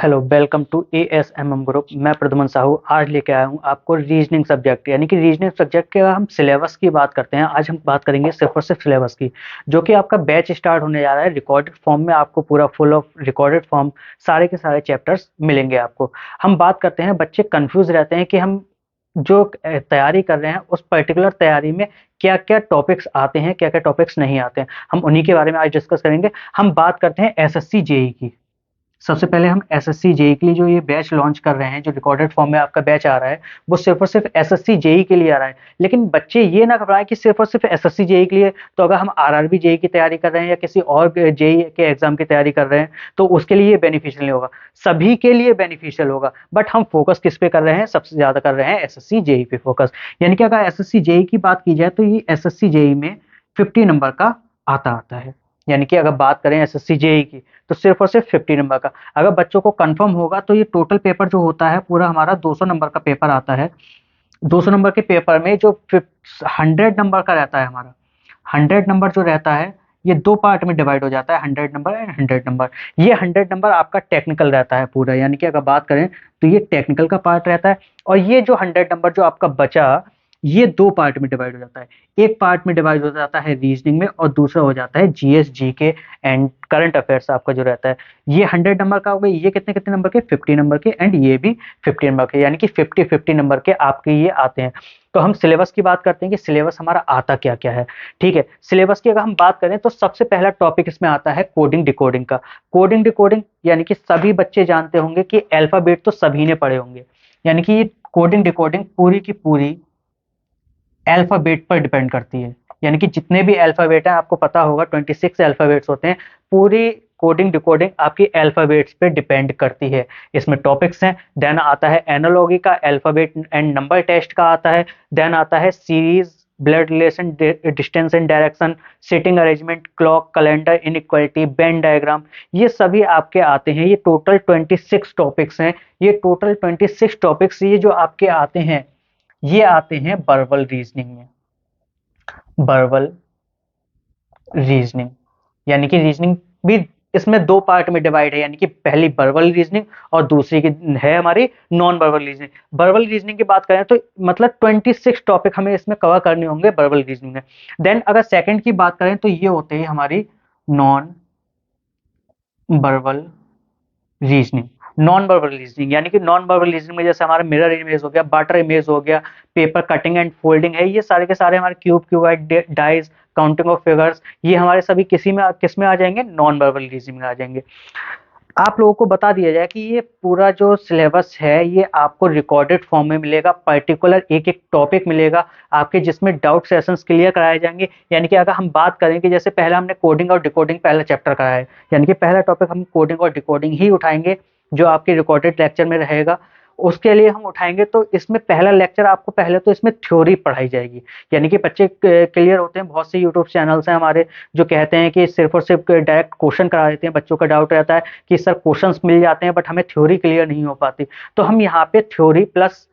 Hello, welcome to ASMM group. मैं प्रद्युमन साहू आज लेके आया हूँ आपको रीजनिंग सब्जेक्ट यानी कि रीजनिंग सब्जेक्ट के हम सिलेबस की बात करते हैं। आज हम बात करेंगे सिर्फ और सिर्फ सिलेबस की, जो कि आपका बैच स्टार्ट होने जा रहा है। रिकॉर्डेड फॉर्म में आपको पूरा फुल ऑफ रिकॉर्डेड फॉर्म सारे के सारे चैप्टर्स मिलेंगे आपको। हम बात करते हैं, बच्चे कंफ्यूज रहते हैं कि हम जो तैयारी कर रहे हैं उस पर्टिकुलर तैयारी में क्या क्या टॉपिक्स आते हैं, क्या क्या टॉपिक्स नहीं आते हैं। हम उन्हीं के बारे में आज डिस्कस करेंगे। हम बात करते हैं एसएससी जेई की। सबसे पहले हम एसएससी जेई के लिए जो ये बैच लॉन्च कर रहे हैं, जो रिकॉर्डेड फॉर्म में आपका बैच आ रहा है, वो सिर्फ और सिर्फ एसएससी जेई के लिए आ रहा है। लेकिन बच्चे ये ना घबराएं कि सिर्फ और सिर्फ एसएससी जेई के लिए। तो अगर हम आरआरबी जेई की तैयारी कर रहे हैं या किसी और जेई के एग्जाम की तैयारी कर रहे हैं तो उसके लिए ये बेनिफिशियल नहीं होगा, सभी के लिए बेनिफिशियल होगा। बट हम फोकस किस पे कर रहे हैं? सबसे ज्यादा कर रहे हैं एसएससी जेई पे फोकस। यानी कि अगर एसएससी जेई की बात की जाए तो ये एसएससी जेई में 50 नंबर का आता है। यानी कि अगर बात करें एसएससी जेई की तो सिर्फ और सिर्फ 50 नंबर का। अगर बच्चों को कंफर्म होगा तो ये टोटल पेपर जो होता है पूरा हमारा 200 नंबर का पेपर आता है। 200 नंबर के पेपर में जो 100 नंबर का रहता है हमारा, 100 नंबर जो रहता है ये दो पार्ट में डिवाइड हो जाता है, 100 नंबर एंड 100 नंबर। ये 100 नंबर आपका टेक्निकल रहता है पूरा, यानी कि अगर बात करें तो ये टेक्निकल का पार्ट रहता है। और ये जो 100 नंबर जो आपका बचा, ये दो पार्ट में डिवाइड हो जाता है। एक पार्ट में डिवाइड हो जाता है रीजनिंग में और दूसरा हो जाता है GS GK and current affairs आपका जो रहता है। ये 100 नंबर का हो गया। ये कितने कितने नंबर के? 50 नंबर के एंड ये भी 50 नंबर के, यानी कि 50-50 नंबर के आपके ये आते हैं। तो हम सिलेबस की बात करते हैं कि सिलेबस हमारा आता क्या क्या है। ठीक है, सिलेबस की अगर हम बात करें तो सबसे पहला टॉपिक इसमें आता है कोडिंग डिकोडिंग का। कोडिंग डिकोडिंग यानी कि सभी बच्चे जानते होंगे कि अल्फाबेट तो सभी ने पढ़े होंगे। यानी कि ये कोडिंग डिकोडिंग पूरी की पूरी अल्फाबेट पर डिपेंड करती है। यानी कि जितने भी अल्फाबेट हैं, आपको पता होगा 26 अल्फाबेट्स होते हैं। पूरी कोडिंग डिकोडिंग आपकी अल्फाबेट्स पे डिपेंड करती है। इसमें टॉपिक्स हैं। देन आता है एनालॉगी का, अल्फाबेट एंड नंबर टेस्ट का आता है। देन आता है series, blood relation, distance and direction, sitting arrangement, clock, calendar, inequality, Venn diagram. ये सभी आपके आते हैं। ये टोटल 26 टॉपिक्स हैं। ये टोटल 26 टॉपिक्स ये जो आपके आते हैं, ये आते हैं वर्बल रीजनिंग में। वर्बल रीजनिंग यानी कि रीजनिंग भी इसमें दो पार्ट में डिवाइड है। यानी कि पहली वर्बल रीजनिंग और दूसरी की है हमारी non verbal reasoning. Verbal reasoning की बात करें तो मतलब 26 टॉपिक हमें इसमें कवर करने होंगे वर्बल रीजनिंग में। देन अगर सेकंड की बात करें तो ये होते हैं हमारी non verbal reasoning. Non verbal reasoning यानी कि नॉन वर्बल रीजनिंग में जैसे हमारा मिरर इमेज हो गया, बटर इमेज हो गया, पेपर कटिंग एंड फोल्डिंग है, ये सारे के सारे हमारे cube, cuboid, dice, counting of figures, ये हमारे सभी किस में आ जाएंगे? नॉन वर्बल रीजनिंग में आ जाएंगे। आप लोगों को बता दिया जाए कि ये पूरा जो सिलेबस है ये आपको रिकॉर्डेड फॉर्म में मिलेगा। पर्टिकुलर एक एक टॉपिक मिलेगा आपके, जिसमें डाउट सेशंस क्लियर कराए जाएंगे। यानी कि अगर हम बात करें कि जैसे पहले हमने कोडिंग और डिकोडिंग पहला चैप्टर कराया है, यानी कि पहला टॉपिक हम कोडिंग और डिकोडिंग ही उठाएंगे जो आपके रिकॉर्डेड लेक्चर में रहेगा। उसके लिए हम उठाएंगे तो इसमें पहला लेक्चर आपको पहले तो इसमें थ्योरी पढ़ाई जाएगी। यानी कि बच्चे क्लियर होते हैं, बहुत से यूट्यूब चैनल्स हैं हमारे जो कहते हैं कि सिर्फ और सिर्फ डायरेक्ट क्वेश्चन करा देते हैं। बच्चों का डाउट रहता है कि सर क्वेश्चंस मिल जाते हैं बट हमें थ्योरी क्लियर नहीं हो पाती। तो हम यहाँ पे थ्योरी प्लस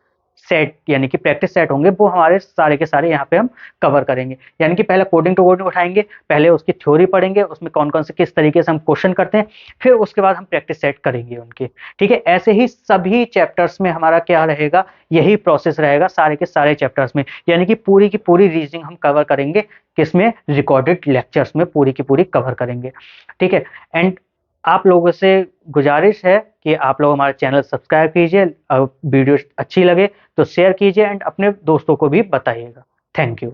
सेट यानी कि प्रैक्टिस सेट होंगे, वो हमारे सारे के सारे यहाँ पे हम कवर करेंगे। यानी कि पहले कोडिंग टू कोडिंग उठाएंगे, पहले उसकी थ्योरी पढ़ेंगे, उसमें कौन कौन से किस तरीके से हम क्वेश्चन करते हैं, फिर उसके बाद हम प्रैक्टिस सेट करेंगे उनके। ठीक है, ऐसे ही सभी चैप्टर्स में हमारा क्या रहेगा, यही प्रोसेस रहेगा सारे के सारे चैप्टर्स में। यानी कि पूरी की पूरी रीजनिंग हम कवर करेंगे किसमें? रिकॉर्डेड लेक्चर्स में पूरी की पूरी कवर करेंगे। ठीक है, एंड आप लोगों से गुजारिश है कि आप लोग हमारा चैनल सब्सक्राइब कीजिए, वीडियो अच्छी लगे तो शेयर कीजिए एंड अपने दोस्तों को भी बताइएगा। Thank you.